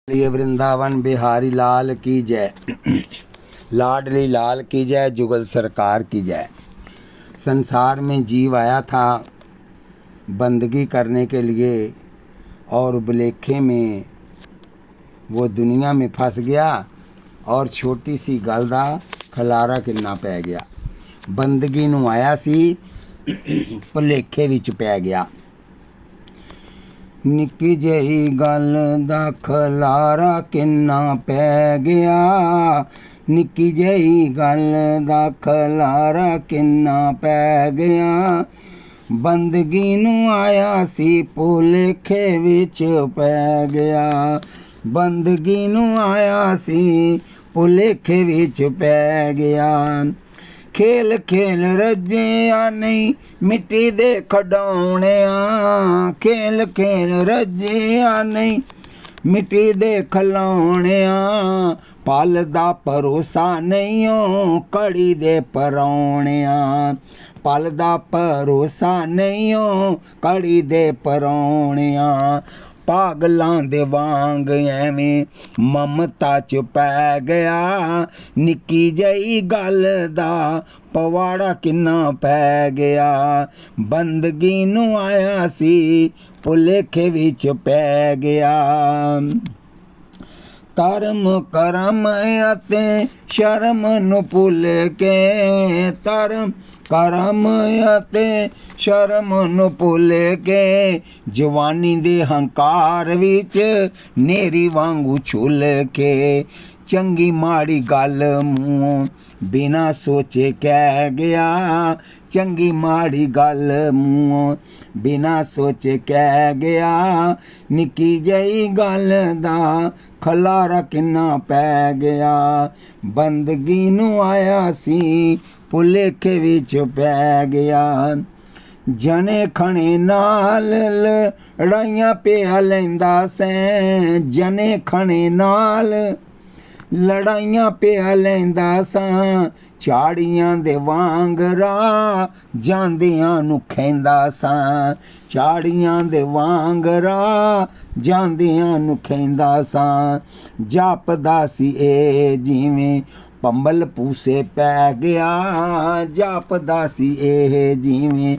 ये वृंदावन बिहारी लाल की जय। लाडली लाल की जय। जुगल सरकार की जय। संसार में जीव आया था बंदगी करने के लिए और बुलेखे में वो दुनिया में फंस गया और छोटी सी गल दा खलारा किन्ना पै गया। बंदगी नूं आया सी भुलेखे विच पै गया। निक्की जही गल दा खलारा किन्ना पै गया। निक्की जही गल दा खलारा किन्ना पै गया। बंदगी नूं आया सी भुलेखे विच पै गया। बंदगी नूं आया सी भुलेखे विच पै गया। खेल खेल रज्जिया नहीं मिट्टी दे खडौणिया। खेल खेल रज्जिया नहीं मिट्टी दे खलौणिया। पल दा भरोसा नहीं ओ कड़ी दे परौणिया। पल दा भरोसा नहीं ओ कड़ी दे परौणिया। पागलां दे वांग एवें ममता च पै गया। निक्की जही गल दा पवाड़ा किन्ना पै गया। बंदगी नूं आया सी भुलेखे विच पै गया। धर्म करम अते शर्म नूं भुल के। धर्म करम अते शर्म नूं भुल के। जवानी दे हंकार विच नेरी वांगू छुल के। चंगी माड़ी गल मूंहों बिना सोचे कह गया। चंगी माड़ी गल मूंहों बिना सोचे कह गया। निक्की जही गल दा खलारा किन्ना पै गया। बंदगी नूं आया सी भुलेखे विच पै गया। जने खने नाल लड़ाइयां पिया लैंदा सैं। जने खने नाल लड़ाइयां पिया लैंदा सां। झाड़ियां दे वांगरा ਜਾਂਦਿਆਂ ਨੂੰ ਖੈਂਦਾ ਸਾਂ। ਝਾੜੀਆਂ ਦੇ ਵਾਂਗਰਾ ਜਾਂਦਿਆਂ ਨੂੰ ਖੈਂਦਾ ਸਾਂ। ਜਾਪਦਾ ਸੀ ਇਹ ਜਿਵੇਂ ਪੰਬਲ ਪੂਸੇ ਪੈ ਗਿਆ। ਜਾਪਦਾ ਸੀ ਇਹ ਜਿਵੇਂ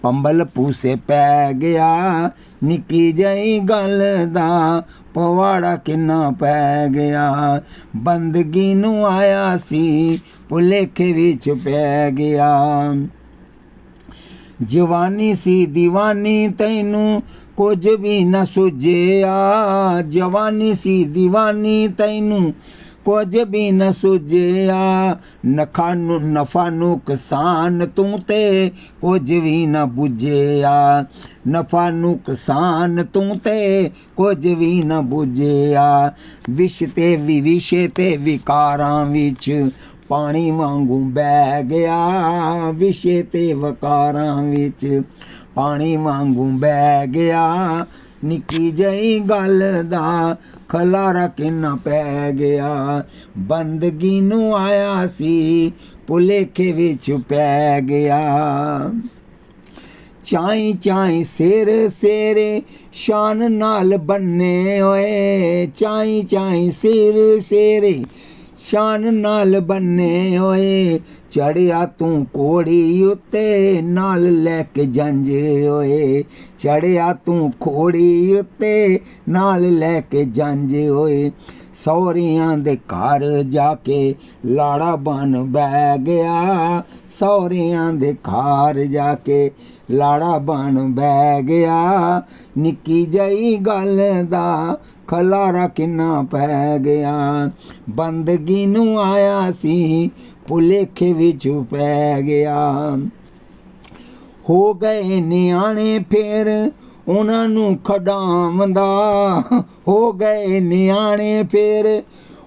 ਪੰਬਲ ਪੂਸੇ ਪੈ ਗਿਆ। ਨਿੱਕੀ ਜਿਹੀ ਗੱਲ ਦਾ ਪਵਾੜਾ ਕਿੰਨਾ ਪੈ ਗਿਆ। ਬੰਦਗੀ ਨੂੰ ਆਇਆ ਸੀ ਭੁਲੇਖੇ ਵਿੱਚ ਪੈ ਗਿਆ। ਜਵਾਨੀ ਸੀ ਦੀਵਾਨੀ ਤੈਨੂੰ ਕੁਝ ਵੀ ਨਾ ਸੁਝਿਆ। ਜਵਾਨੀ ਸੀ ਦੀਵਾਨੀ ਤੈਨੂੰ ਕੁਝ ਵੀ ਨਾ ਸੁਝਿਆ। ਨਫਾ ਨੁਕਸਾਨ ਤੂੰ ਤੇ ਕੁਝ ਵੀ ਨਾ ਬੁੱਝਿਆ। ਨਫਾ ਨੁਕਸਾਨ ਤੂੰ ਤੇ ਕੁਝ ਵੀ ਨਾ ਬੁੱਝਿਆ। ਵਿਸ਼ ਤੇ ਵਿਸ਼ੇ ਤੇ ਵਿਕਾਰਾਂ ਵਿੱਚ ਪਾਣੀ ਵਾਂਗੂ ਬਹਿ ਗਿਆ। ਵਿਸ਼ੇ ਤੇ ਵਿਕਾਰਾਂ ਵਿੱਚ ਪਾਣੀ ਵਾਂਗੂ ਬਹਿ ਗਿਆ। ਨਿੱਕੀ ਜਿਹੀ ਗੱਲ ਦਾ ਖਲਾਰਾ ਕਿੰਨਾ ਪੈ ਗਿਆ। ਬੰਦਗੀ ਨੂੰ ਆਇਆ ਸੀ ਭੁਲੇਖੇ ਵਿੱਚ ਪੈ ਗਿਆ। ਚਾਈ ਚਾਈ ਸਿਰ ਸੇਰੇ ਸ਼ਾਨ ਨਾਲ ਬੰਨੇ ਹੋਏ। ਚਾਈ ਚਾਈ ਸਿਰ ਸੇਰੇ ਸ਼ਾਨ ਨਾਲ ਬੰਨੇ ਹੋਏ। ਚੜਿਆ ਤੂੰ ਕੋੜੀ ਉੱਤੇ ਨਾਲ ਲੈ ਕੇ ਜੰਜ ਹੋਏ। ਚੜਿਆ ਤੂੰ ਕੋੜੀ ਉੱਤੇ ਨਾਲ ਲੈ ਕੇ ਜੰਜ ਹੋਏ। ਸਹੁਰਿਆਂ ਦੇ ਘਰ ਜਾ ਕੇ ਲਾੜਾ ਬਣ ਬਹਿ ਗਿਆ। ਸਹੁਰਿਆਂ ਦੇ ਘਰ ਜਾ ਕੇ ਲਾੜਾ ਬਣ ਬਹਿ ਗਿਆ। ਨਿੱਕੀ ਜਿਹੀ ਗੱਲ ਦਾ ਖਲਾਰਾ ਕਿੰਨਾ ਪੈ ਗਿਆ। ਬੰਦਗੀ ਨੂੰ ਆਇਆ ਸੀ ਭੁਲੇਖੇ ਵਿੱਚ ਪੈ ਗਿਆ। ਹੋ ਗਏ ਨਿਆਣੇ ਫੇਰ ਉਹਨਾਂ ਨੂੰ ਖਡਾਵੰਦਾ। ਹੋ ਗਏ ਨਿਆਣੇ ਫੇਰ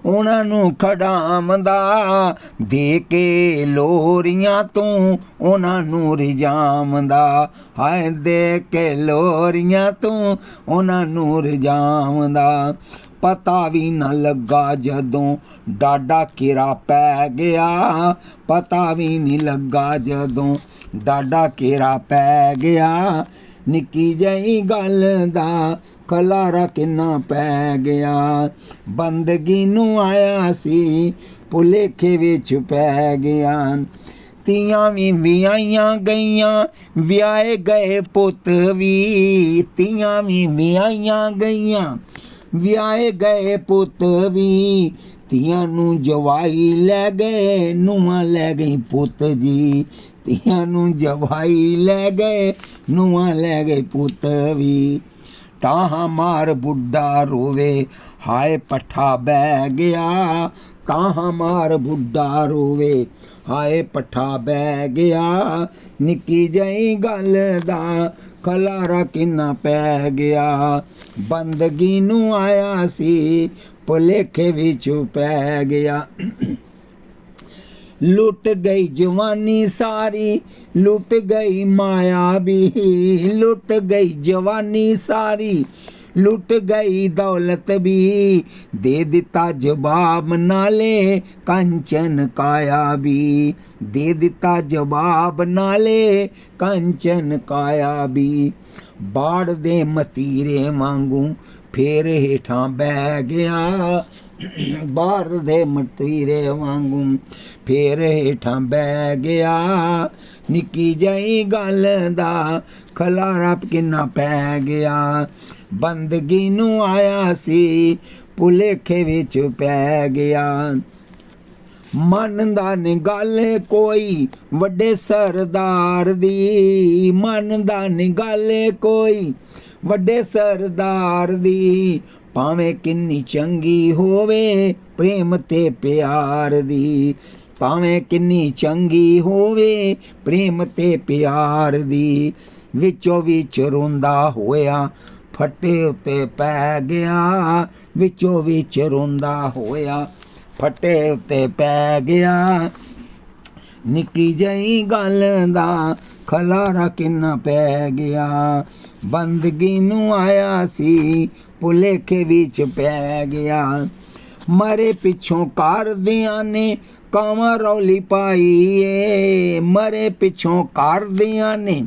ਉਹਨਾਂ ਨੂੰ ਖਡਾਵੰਦਾ। ਦੇ ਕੇ ਲੋਰੀਆਂ ਤੂੰ ਉਹਨਾਂ ਨੂੰ ਰਿਝਾਵੰਦਾ। ਹਾਏ ਦੇ ਕੇ ਲੋਰੀਆਂ ਤੂੰ ਉਹਨਾਂ ਨੂੰ ਰਿਝਾਵੰਦਾ। ਪਤਾ ਵੀ ਨਾ ਲੱਗਾ ਜਦੋਂ ਡਾਡਾ ਕਿਰਾ ਪੈ ਗਿਆ। ਪਤਾ ਵੀ ਨਹੀਂ ਲੱਗਾ ਜਦੋਂ ਡਾਡਾ ਕਿਰਾ ਪੈ ਗਿਆ। ਨਿੱਕੀ ਜਿਹੀ ਗੱਲ ਦਾ ਖਲਾਰਾ ਕਿੰਨਾ ਪੈ ਗਿਆ। ਬੰਦਗੀ ਨੂੰ ਆਇਆ ਸੀ ਭੁਲੇਖੇ ਵਿੱਚ ਪੈ ਗਿਆ। ਤੀਆਂ ਵੀ ਵਿਆਹੀਆਂ ਗਈਆਂ ਵਿਆਹੇ ਗਏ ਪੁੱਤ ਵੀ, ਤੀਆਂ ਵੀ ਵਿਆਹੀਆਂ ਗਈਆਂ ਵਿਆਹੇ ਗਏ ਪੁੱਤ ਵੀ। ਧੀਆਂ ਨੂੰ ਜਵਾਈ ਲੈ ਗਏ ਨੂੰਹਾਂ ਲੈ ਗਈ ਪੁੱਤ ਜੀ। ਧੀਆਂ ਨੂੰ ਜਵਾਈ ਲੈ ਗਏ ਨੂੰਹਾਂ ਲੈ ਗਏ ਪੁੱਤ ਵੀ। ਟਾਹਾਂ ਮਾਰ ਬੁੱਢਾ ਰੋਵੇ ਹਾਏ ਪੱਠਾ ਬਹਿ ਗਿਆ। ਟਾਹਾਂ ਮਾਰ ਬੁੱਢਾ ਰੋਵੇ ਹਾਏ ਪੱਠਾ ਬਹਿ ਗਿਆ। ਨਿੱਕੀ ਜਿਹੀ ਗੱਲ ਦਾ ਖਲਾਰਾ ਕਿੰਨਾ ਪੈ ਗਿਆ। ਬੰਦਗੀ ਨੂੰ ਆਇਆ ਸੀ ਭੁਲੇਖੇ ਵਿੱਚ ਪੈ ਗਿਆ। ਲੁੱਟ ਗਈ ਜਵਾਨੀ ਸਾਰੀ ਲੁੱਟ ਗਈ ਮਾਇਆ ਵੀ। ਲੁੱਟ ਗਈ ਜਵਾਨੀ ਸਾਰੀ ਲੁੱਟ ਗਈ ਦੌਲਤ ਵੀ। ਦੇ ਦਿੱਤਾ ਜਵਾਬ ਨਾਲੇ ਕੰਚਨ ਕਾਇਆ ਵੀ। ਦੇ ਦਿੱਤਾ ਜਵਾਬ ਨਾਲੇ ਕੰਚਨ ਕਾਇਆ ਵੀ। ਬਾੜ ਦੇ ਮਤੀਰੇ ਵਾਂਗੂ ਫੇਰ ਹੇਠਾਂ ਬਹਿ ਗਿਆ। ਬਾੜ ਦੇ ਮਤੀਰੇ ਵਾਂਗੂ ਫੇਰ ਹੇਠਾਂ ਬਹਿ ਗਿਆ। ਨਿੱਕੀ ਜਿਹੀ ਗੱਲ ਦਾ ਖਲਾਰਾ ਕਿੰਨਾ ਪੈ ਗਿਆ। ਬੰਦਗੀ ਨੂੰ ਆਇਆ ਸੀ ਭੁਲੇਖੇ ਵਿੱਚ ਪੈ ਗਿਆ। ਮੰਨਦਾ ਨੀ ਗੱਲ ਕੋਈ ਵੱਡੇ ਸਰਦਾਰ ਦੀ। ਮੰਨਦਾ ਨੀ ਗੱਲ ਕੋਈ ਵੱਡੇ ਸਰਦਾਰ ਦੀ। ਭਾਵੇਂ ਕਿੰਨੀ ਚੰਗੀ ਹੋਵੇ ਪ੍ਰੇਮ ਤੇ ਪਿਆਰ ਦੀ। ਭਾਵੇਂ ਕਿੰਨੀ ਚੰਗੀ ਹੋਵੇ ਪ੍ਰੇਮ ਤੇ ਪਿਆਰ ਦੀ। ਵਿੱਚੋਂ ਵਿੱਚ ਰੋਂਦਾ ਹੋਇਆ ਫੱਟੇ ਉੱਤੇ ਪੈ ਗਿਆ। ਵਿੱਚੋਂ ਵਿੱਚ ਰੋਂਦਾ ਹੋਇਆ ਫੱਟੇ ਉੱਤੇ ਪੈ ਗਿਆ। ਨਿੱਕੀ ਜਿਹੀ ਗੱਲ ਦਾ ਖਲਾਰਾ ਕਿੰਨਾ ਪੈ ਗਿਆ। ਬੰਦਗੀ ਨੂੰ ਆਇਆ ਸੀ ਭੁਲੇਖੇ ਵਿੱਚ ਪੈ ਗਿਆ। ਮਰੇ ਪਿੱਛੋਂ ਘਰਦਿਆਂ ਨੇ ਕਾਵਾਂ ਰੌਲੀ ਪਾਈ ਏ। ਮਰੇ ਪਿੱਛੋਂ ਘਰਦਿਆਂ ਨੇ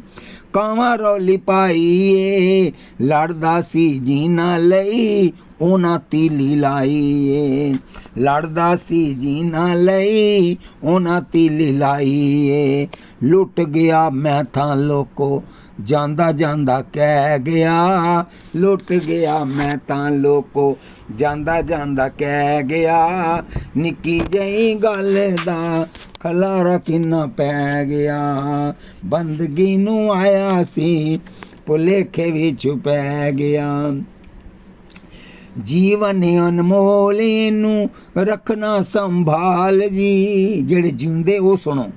ਕਾਵਾਂ ਰੌਲੀ ਪਾਈ ਏ। ਲੜਦਾ ਸੀ ਜੀਣਾ ਲਈ ਉਹਨਾਂ ਤੀਲੀ ਲਾਈ ਏ। ਲੜਦਾ ਸੀ ਜੀਣਾ ਲਈ ਉਹਨਾਂ ਤੀਲੀ ਲਾਈ ਏ। ਲੁੱਟ ਗਿਆ ਮੈਂ ਤਾਂ ਲੋਕੋ ਜਾਂਦਾ ਜਾਂਦਾ ਕਹਿ ਗਿਆ। ਲੁੱਟ ਗਿਆ ਮੈਂ ਤਾਂ ਲੋਕੋ ਜਾਂਦਾ ਜਾਂਦਾ ਕਹਿ ਗਿਆ। ਨਿੱਕੀ ਜਿਹੀ ਗੱਲ ਦਾ ਖਲਾਰਾ ਕਿੰਨਾ ਪੈ ਗਿਆ। ਬੰਦਗੀ ਨੂੰ ਆਇਆ ਸੀ ਭੁਲੇਖੇ ਵਿੱਚ ਪੈ ਗਿਆ। ਜੀਵਨ ਅਨਮੋਲ ਇਹਨੂੰ ਰੱਖਣਾ ਸੰਭਾਲ ਜੀ। ਜਿਹੜੇ ਜਿਉਂਦੇ ਉਹ ਸੁਣੋ।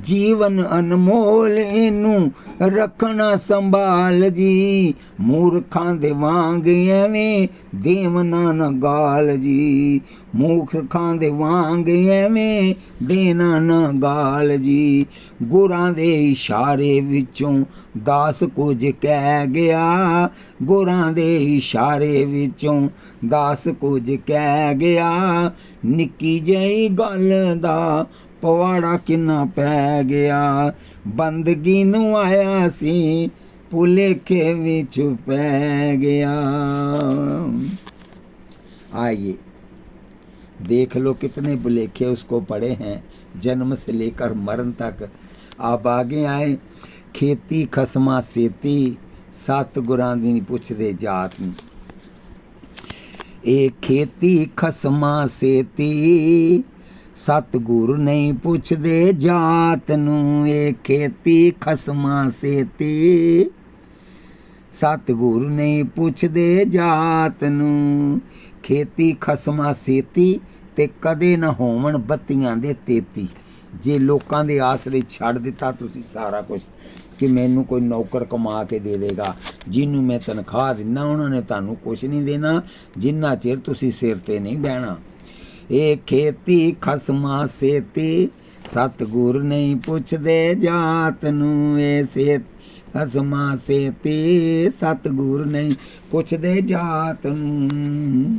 ਜੀਵਨ ਅਨਮੋਲ ਇਹਨੂੰ ਰੱਖਣਾ ਸੰਭਾਲ ਜੀ। ਮੂਰਖਾਂ ਦੇ ਵਾਂਗ ਐਵੇਂ ਦੇਵਨਾ ਨਾ ਗਾਲ ਜੀ। ਮੂਰਖਾਂ ਦੇ ਵਾਂਗ ਐਵੇਂ ਦੇਣਾ ਨਾ ਗਾਲ ਜੀ। ਗੁਰਾਂ ਦੇ ਇਸ਼ਾਰੇ ਵਿੱਚੋਂ ਦਾਸ ਕੁਝ ਕਹਿ ਗਿਆ। ਗੁਰਾਂ ਦੇ ਇਸ਼ਾਰੇ ਵਿੱਚੋਂ ਦਾਸ ਕੁਝ ਕਹਿ ਗਿਆ। ਨਿੱਕੀ ਜਿਹੀ ਗੱਲ ਦਾ ਪਵਾੜਾ ਕਿੰਨਾ ਪੈ ਗਿਆ। ਬੰਦਗੀ ਨੂੰ ਆਇਆ ਸੀ ਭੁਲੇਖੇ ਵਿੱਚ ਪੈ गया। आइए देख लो कितने भुलेखे उसको पड़े हैं जन्म से लेकर मरण तक। आप आगे आए। खेती खसमा सेती सत गुरां दी पुछदे जात नूं। ए खेती खसमा सेती सतगुरु नहीं पुछदे जात नूं। ए खेती खसमा सेती सतगुरु नहीं पुछदे जात नूं। खेती खसमा सेती ते कदे न होवन बत्तियां दे तेती। जे लोकां दे आसरे छड़ दिता तुसी सारा कुछ कि मैनू कोई नौकर कमा के दे देगा, जिन्हों मैं तनख्वाह दिना उन्होंने तुहानू कुछ नहीं देना जिन्ना चिर तुसी सिर ते नहीं बहना। ये खेती खसमा सेती सतगुर नहीं पुछदे जात नूं। ये सेत खसमा सेती सतगुर नहीं पुछदे जात नूं।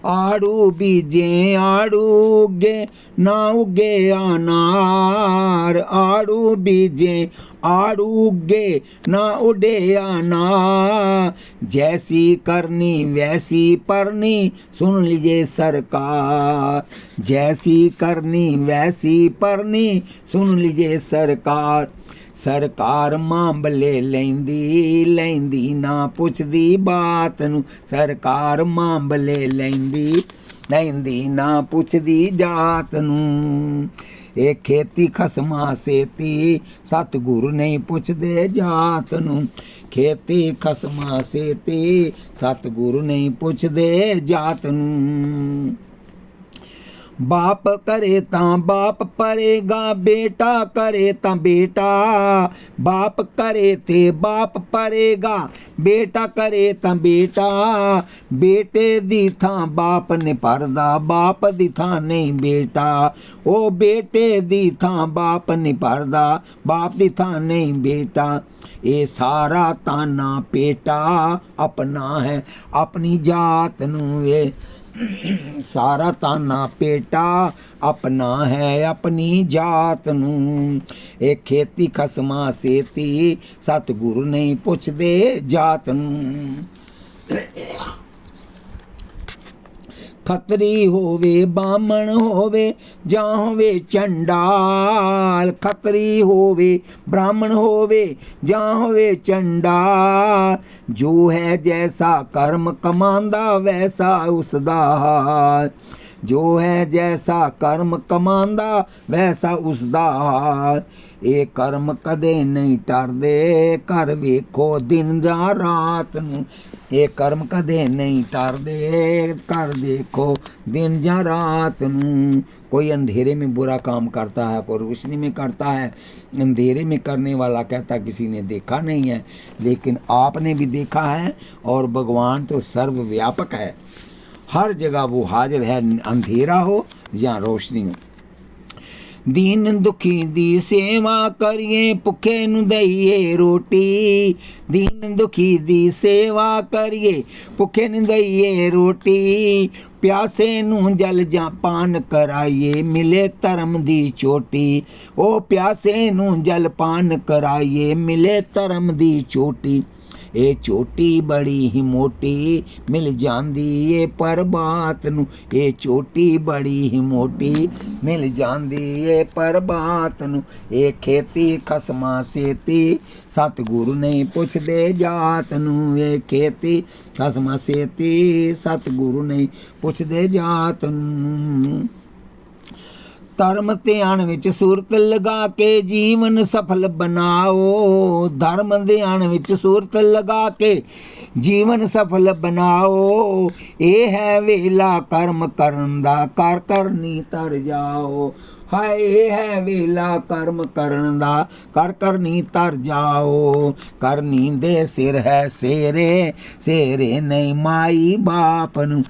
आड़ू बीजे आड़ू उगे ना उगे अनार, आड़ू बीजे आड़ू उगे ना उड़े अनार, जैसी करनी वैसी परनी सुन लीजिए सरकार, जैसी करनी वैसी परनी सुन लीजिए सरकार, सरकार मामले लैंदी लैंदी ना पुछदी बात नू, सरकार मामले लैंदी लैंदी ना पुछदी जात नू, ए खेती खसमा सेती सतगुरु नहीं पुछदे जात नू, खेती खसमा सेती सतगुरु नहीं पुछदे जात नू, बाप करे तां बाप परेगा, बेटा करे तां बेटा, बाप करे ते बाप परेगा, बेटा करे तां बेटा, बेटे दी थां बाप ने परदा, बाप दी थां नहीं बेटा, ओ बेटे दी थां बाप ने परदा, बाप दी थां नहीं बेटा, ये सारा ताना पेटा अपना है अपनी जात नू, ये सारा ताना पेटा अपना है अपनी जात नू, ए खेती खसमा सेती सतगुरु नहीं पुछदे जात नू, खतरी होवे बामण होवे जां होवे चंडाल, खतरी होवे ब्राह्मण होवे जां होवे चंडाल, जो है जैसा कर्म कमांदा वैसा उसदा हाल, जो है जैसा कर्म कमांदा वैसा उसदा हाल, ये कर्म कदे नहीं टरदे कर वेखो दिन जां रात नू, ये कर्म कदे नहीं टरदे कर देखो दिन जां रात नू, कोई अंधेरे में बुरा काम करता है, कोई रोशनी में करता है, अंधेरे में करने वाला कहता किसी ने देखा नहीं है, लेकिन आपने भी देखा है, और भगवान तो सर्वव्यापक है, हर जगह वो हाजिर है, अंधेरा हो या रोशनी हो। दीन दुखी दी सेवा करिए भुखे नू दईए रोटी, दीन दुखी दी सेवा करिए भुखे नू दईए रोटी, प्यासे नू जल जां पान कराइए मिले धर्म दी चोटी, ओ प्यासे नू जल पान कराइए मिले धर्म दी चोटी, ए चोटी बड़ी ही मोटी मिल जांदी ए परबात नू, ए चोटी बड़ी ही मोटी मिल जांदी ए परबात नू, ए खेती खसमा सेती सतगुरु नहीं पुछदे जात नू, ए खेती खसमा सेती सतगुरु नहीं पुछदे जात नू, धर्म ध्यान विच सूरत लगा के जीवन सफल बनाओ, धर्म ध्यान विच सूरत लगा के जीवन सफल बनाओ, ये है वेला कर्म करन दा कर करनी तर जाओ, हाय ये है वेला कर्म करन दा कर करनी तर जाओ, करनी दे सिर है सेरे सेरे नहीं माई बाप नू,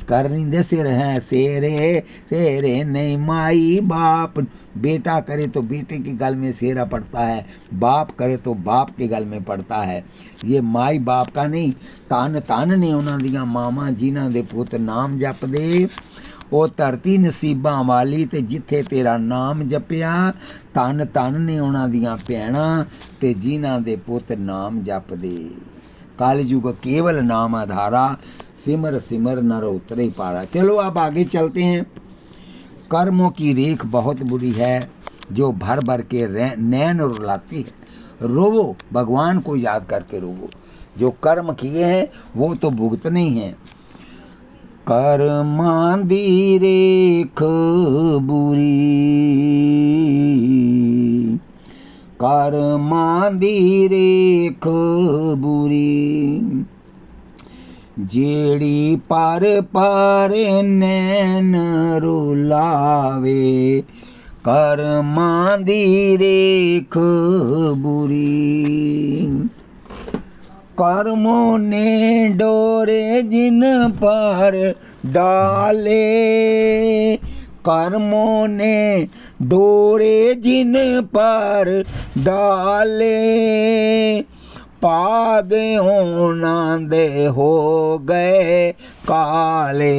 करनी दे सिर है सेरे सेरे नहीं माई बाप, बेटा करे तो बेटे के गल में सेरा पड़ता है, बाप करे तो बाप के गल में पड़ता है, ये माई बाप का नहीं, तन तन ने उन्हां दियां मावां जिन्हां दे पुत नाम जपदे, ओ धरती नसीबां वाली ते जिथे तेरा नाम जपिया, तन तन ने उन्हां दियां भैणां ते जिन्हां दे पुत नाम जपदे, कालयुग केवल नाम आधारा, सिमर सिमर नर उतरे पारा। चलो अब आगे चलते हैं। कर्मों की रेख बहुत बुरी है जो भर भर के नैन रुलाती है, रोवो भगवान को याद करके रोवो, जो कर्म किए हैं वो तो भुगतने ही हैं। कर्मां दी रेख बुरी, कर्मां दी रेख बुरी, जेड़ी पर पर नैन रुलावे, कर्मां दी रेख बुरी, कर्मों ने डोरे जिन पर डाले, कर्मों ने डोरे जिन पर डाले, पागयों नांदे हो गए काले,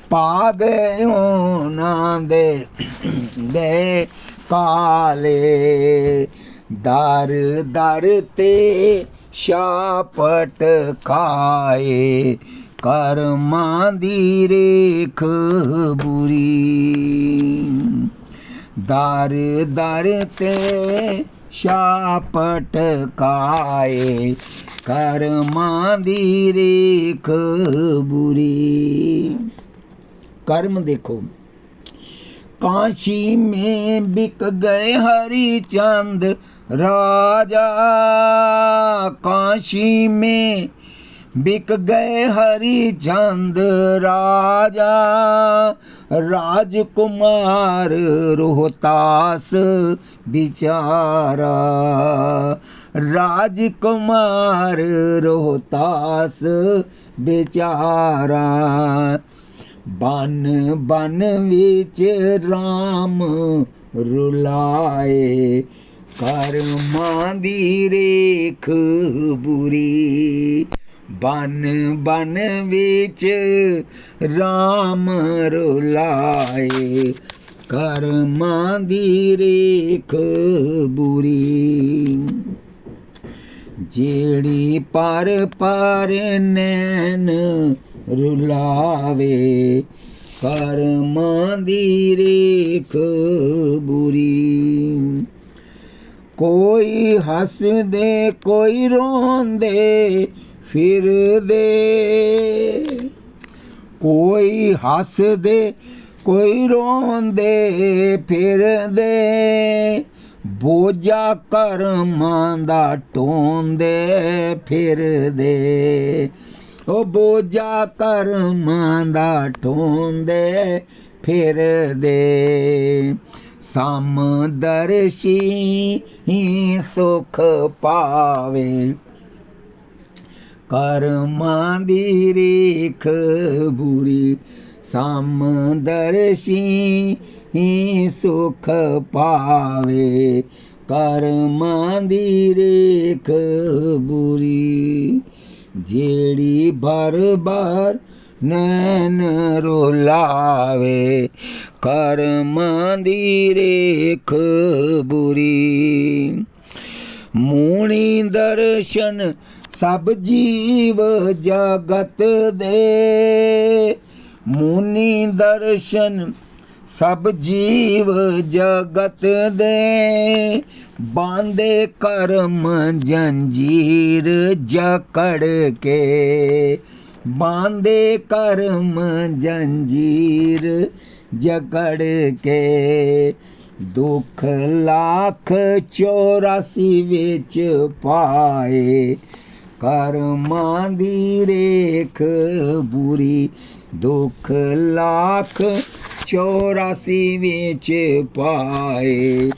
पागयों नांदे गए काले, दर दर ते शापट खाए, करमां दी रेख बुरी, दर दर ते शापट खाए, करमां दी रेख बुरी। कर्म देखो, काशी में बिक गए हरिचंद राजा, काशी में बिक गए हरिचंद राजा, राजकुमार रोहतास बिचारा, राजकुमार रोहतास बेचारा, बन बन विच राम रुलाए, करमां दी रेख बुरी, बन बन विच राम रुलाए, करमां दी रेख बुरी। जेड़ी पर पर नैन रुलावे, करमां दी रेख बुरी। कोई हस दे कोई रोंदे फिर दे, कोई हस दे कोई रोंदे फिर दे, बोझा करमां दा ढोंदे फिर दे, ओ बोझा करमां दा ढोंदे फिर दे, समदर्शी सुख पावे, करमां दी रेख बुरी, समदर्शी सुख पावे, करमां दी रेख बुरी। जेड़ी बार बार नैन रुलावे, करमां दी रेख बुरी। मूणी दर्शन सब जीव जगत दे, मुनि दर्शन सब जीव जगत दे, बांधे कर्म जंजीर जकड़ के, बांधे कर्म जंजीर जकड़ के, दुख लाख 84 विच पाए, करमां दी रेख बुरी, दुख लाख 84 विच पाए,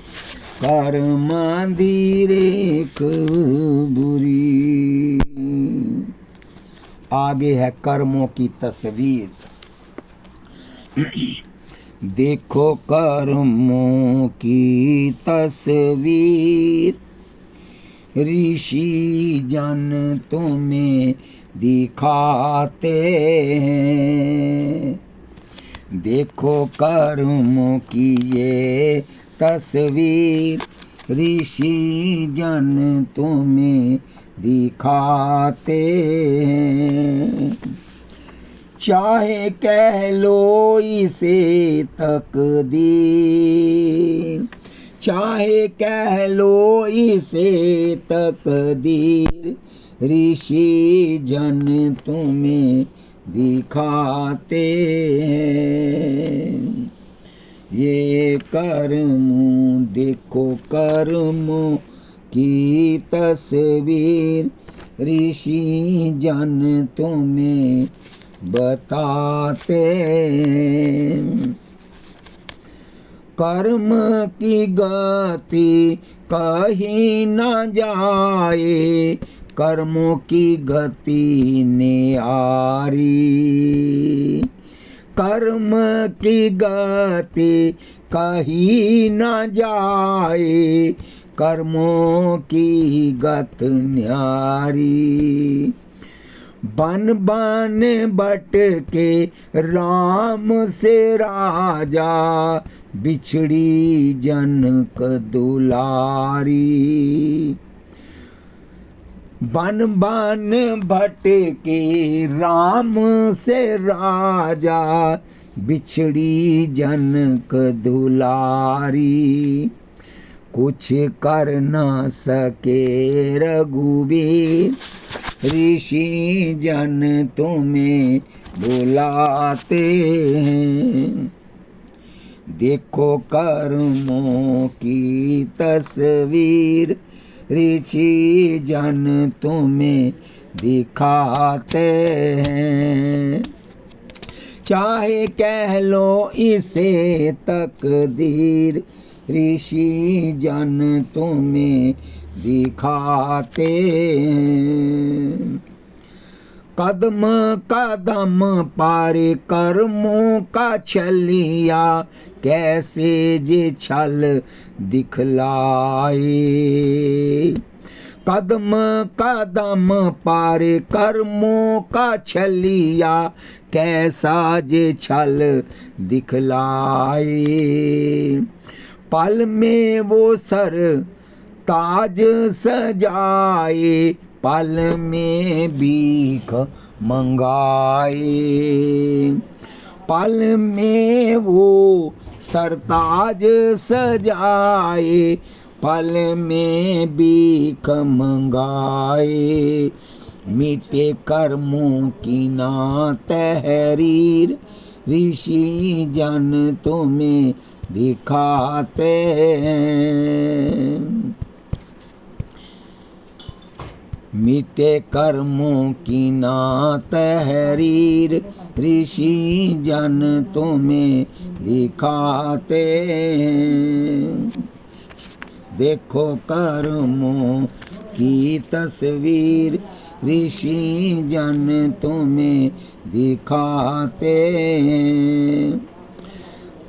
करमां दी रेख बुरी। आगे है कर्मों की तस्वीर। देखो कर्मों की तस्वीर, ऋषि जन तुम्हें दिखाते हैं, देखो कर्मों की ये तस्वीर, ऋषि जन तुम्हें दिखाते हैं, चाहे कह लो इसे तकदीर, चाहे कह लो इसे तकदीर, ऋषि जन तुम्हें दिखाते हैं। ये कर्म देखो कर्मों की तस्वीर, ऋषि जन तुम्हें बताते हैं। कर्म की गति कहीं न जाए, कर्मों की गति न्यारी, कर्म की गति कहीं न जाए, कर्मों की गत न्यारी। बन बन भटके राम से राजा, बिछड़ी जनक दुलारी। बन बन भटके राम से राजा, बिछड़ी जनक दुलारी। कुछ कर न सके रघुवीर, ऋषि जन तुम्हें बुलाते हैं। देखो कर्मों की तस्वीर, ऋषि जन तुम्हें दिखाते हैं। चाहे कह लो इसे तकदीर, ऋषि जन तुम्हें दिखाते हैं। कदम कदम पार कर्मों का छलिया, कैसे जे छल दिखलाए। कदम कदम पार कर्मों का छलिया, कैसा जे छल दिखलाए। पल में वो सर ताज सजाए, पल में भीख मंगाए। पल में वो सरताज सजाए, पल में भीख मंगाए। मीटे कर्मों की ना तहरीर, ऋषि जन तुम्हें दिखाते हैं। मीटे कर्मों की ना तहरीर, ऋषि जन तुम्हें दिखाते हैं। देखो कर्मों की तस्वीर, ऋषि जन तुम्हें दिखाते हैं।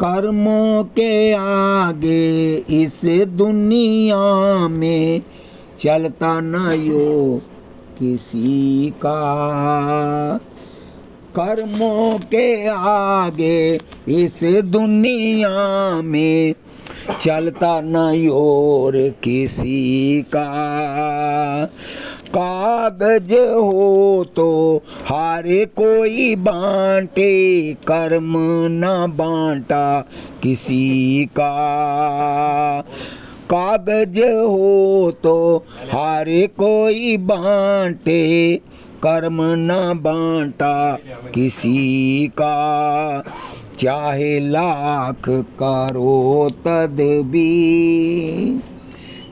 कर्मों के आगे इस दुनिया में चलता न यो किसी का। कर्मों के आगे इस दुनिया में चलता न योर किसी का। कागज हो तो हारे कोई बांटे, कर्म न बांटा किसी का। कागज हो तो हारे कोई बांटे, कर्म न बांटा किसी का। चाहे लाख करो तदबीर,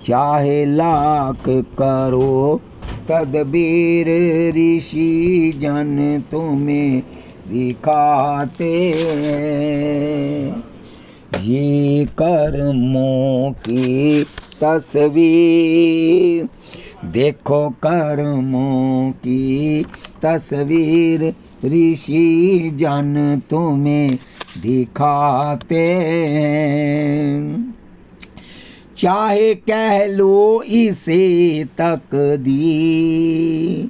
चाहे लाख करो तदबीर, ऋषि जन तुम्हें दिखाते हैं। ये कर्मों की तस्वीर, देखो कर्मों की तस्वीर, ऋषि जन तुम्हें दिखाते हैं। चाहे कह लो इसे तकदीर,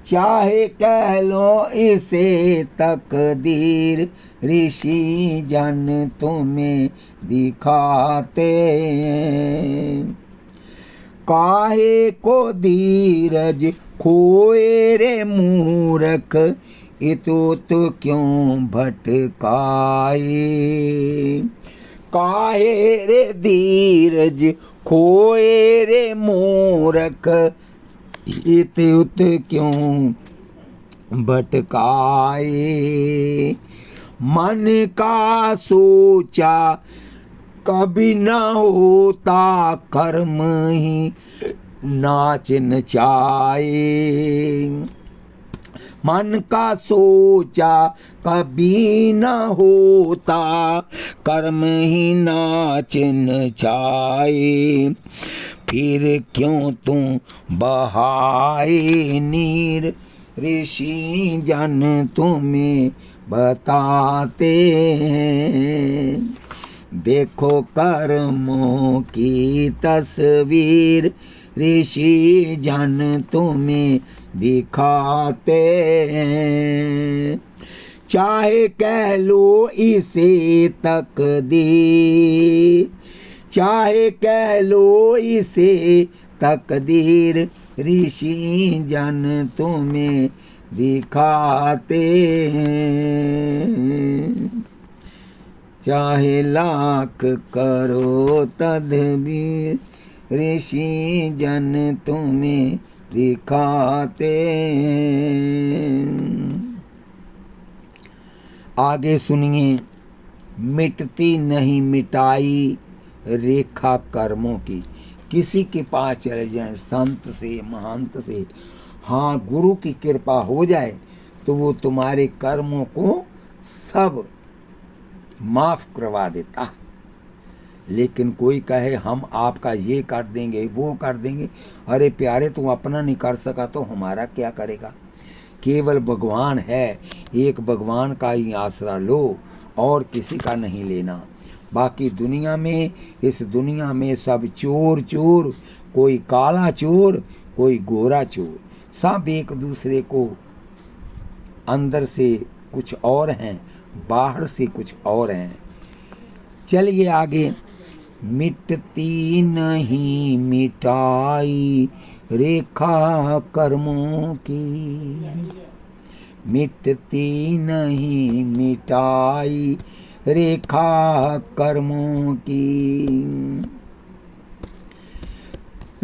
चाहे कह लो इसे तकदीर, ऋषि जन तुम्हें दिखाते हैं। काहे को धीरज खोए रे मूर्ख, इतुत क्यों भटकाए। काहे रे धीरज खोए रे मूर्ख, इतुत क्यों भटकाए। मन का सोचा कभी न होता, कर्म ही नाच नचाए। मन का सोचा कभी न होता, कर्म ही नाच नचाए। फिर क्यों तुम बहाए नीर, ऋषि जन तुम्हें बताते हैं। देखो कर्मों की तस्वीर ऋषि जन तुम्हें दिखाते हैं। चाहे कह लो इसे तकदीर, चाहे कह लो इसे तकदीर, ऋषि जन तुम्हें दिखाते हैं। चाहे लाख करो तदबीर, ऋषि जन तुम्हें दिखाते हैं। आगे सुनिए। मिटती नहीं मिटाई रेखा कर्मों की। किसी के पास चले जाएं, संत से, महंत से, हाँ गुरु की कृपा हो जाए तो वो तुम्हारे कर्मों को सब माफ करवा देता है। लेकिन कोई कहे हम आपका ये कर देंगे, वो कर देंगे, अरे प्यारे तू अपना नहीं कर सका तो हमारा क्या करेगा। केवल भगवान है, एक भगवान का ही आसरा लो और किसी का नहीं लेना। बाकी दुनिया में, इस दुनिया में सब चोर चोर, कोई काला चोर, कोई गोरा चोर, सब एक दूसरे को अंदर से कुछ और हैं, बाहर से कुछ और हैं। चलिए आगे। मिटती नहीं मिटाई रेखा कर्मों की, मिटती नहीं मिटाई रेखा कर्मों की।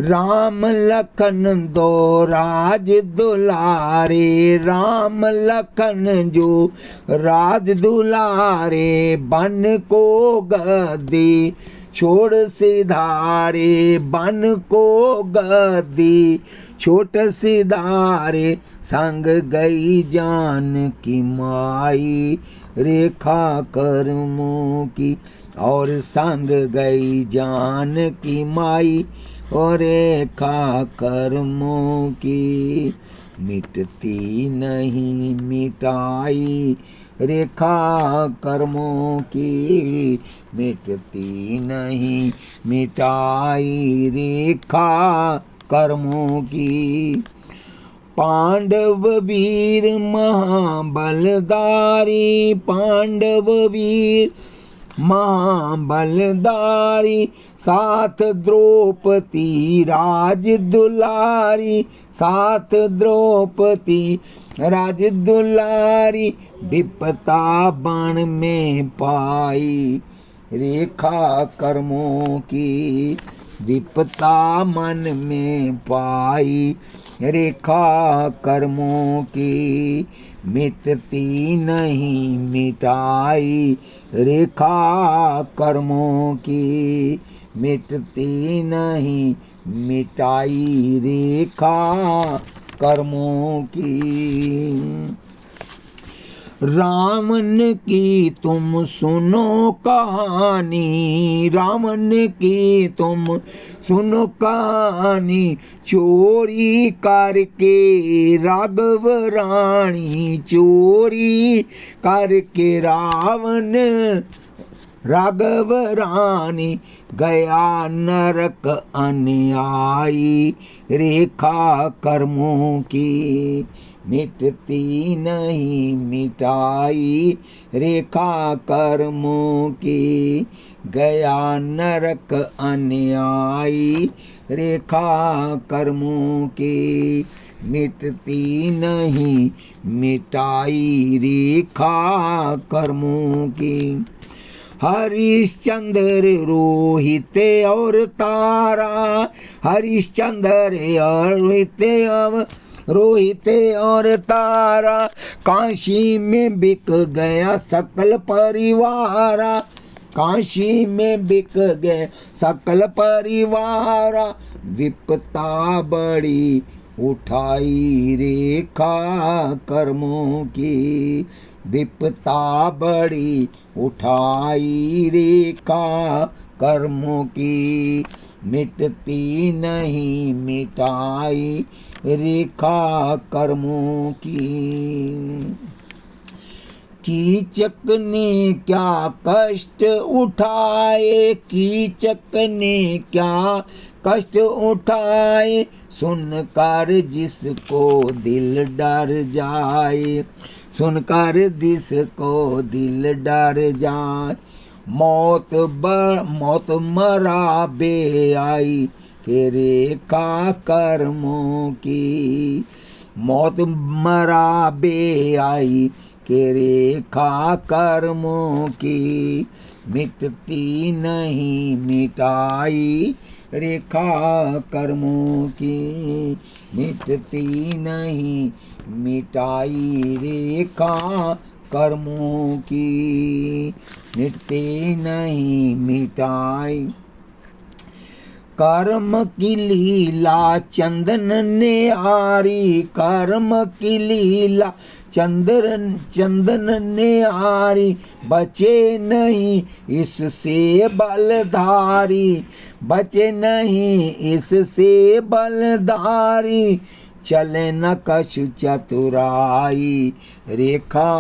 राम लखन दो राज दुलारे, राम लखन जो राज दुलारे, बन को गद्दी छोड़ सिधारे, बन को गद्दी छोड़ सिधारे, संग गई जान की माई रेखा कर्मों की, और संग गई जान की माई और रेखा कर्मों की। मिटती नहीं मिटाई रेखा कर्मों की, मिटती नहीं मिटाई रेखा कर्मों की। पांडव वीर महाबलदारी, पांडव वीर महाबलदारी, साथ द्रौपदी राज दुलारी, साथ द्रौपदी राज दुलारी, विपता बन में पाई रेखा कर्मों की, विपता मन में पाई रेखा कर्मों की। मिटती नहीं मिटाई रेखा कर्मों की, मिटती नहीं मिटाई रेखा कर्मों की। रावण की तुम सुनो कहानी, रावण की तुम सुनो कहानी, चोरी करके राघव रानी, चोरी करके रावण राघव रानी, गया नरक अन्यायी रेखा कर्मों की। मिटती नहीं मिटाई रेखा कर्मों की, गया नरक अन्यायी रेखा कर्मों की। मिटती नहीं मिटाई रेखा कर्मों की। हरिश्चंद्र रोहित और तारा, हरिश्चंद्र और रोहित और तारा, काशी में बिक गया सकल परिवारा, काशी में बिक गए सकल परिवारा, विपता बड़ी उठाई रेखा कर्मों की, विपता बड़ी उठाई रेखा कर्मों की। मिटती नहीं मिटाई रेखा कर्मों की। कीचक ने क्या कष्ट उठाए, कीचक ने क्या कष्ट उठाए, सुनकर जिसको दिल डर जाए, सुनकर जिसको दिल डर जाए। मौत मरा बे आई के रेखा कर्मों की, मौत मरा बे आई के रेखा कर्मों की, मिटती नहीं मिटाई रेखा कर्मों की, मिटती नहीं मिटाई रेखा कर्मों की, मिटती नहीं मिटाई। कर्म की लीला चंदन ने आरी, कर्म की लीला चंदन ने आरी, बचे नहीं इससे बलधारी, बचे नहीं इससे बलधारी, चले न कछु चतुराई रेखा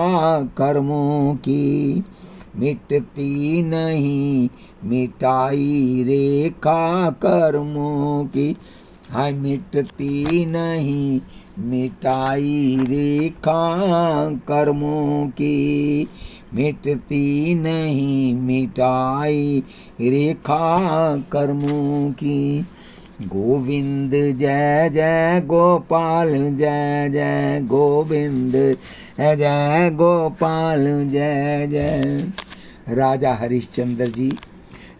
कर्मों की, मिटती नहीं मिटाई रेखा कर्मों की, हाय मिटती नहीं मिटाई रेखा कर्मों की, मिटती नहीं मिटाई रेखा कर्मों की। गोविंद जय जय गोपाल, जय जय गोविंद जय गोपाल, जय जय। राजा हरिश्चंद्र जी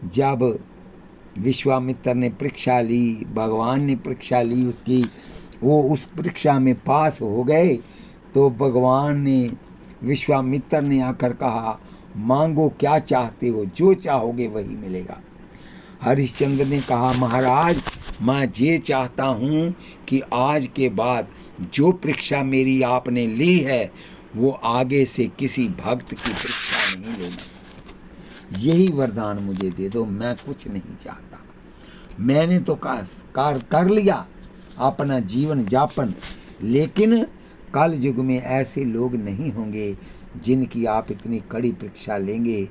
जब विश्वामित्र ने परीक्षा ली, भगवान ने परीक्षा ली उसकी, वो उस परीक्षा में पास हो गए, तो भगवान ने विश्वामित्र ने आकर कहा, मांगो क्या चाहते हो, जो चाहोगे वही मिलेगा। हरिश्चंद्र ने कहा, महाराज मैं ये चाहता हूँ कि आज के बाद जो परीक्षा मेरी आपने ली है वो आगे से किसी भक्त की परीक्षा नहीं लेना, यही वरदान मुझे दे दो, मैं कुछ नहीं चाहता। मैंने तो कार्य कर लिया अपना जीवन यापन, लेकिन कल युग में ऐसे लोग नहीं होंगे जिनकी आप इतनी कड़ी परीक्षा लेंगे।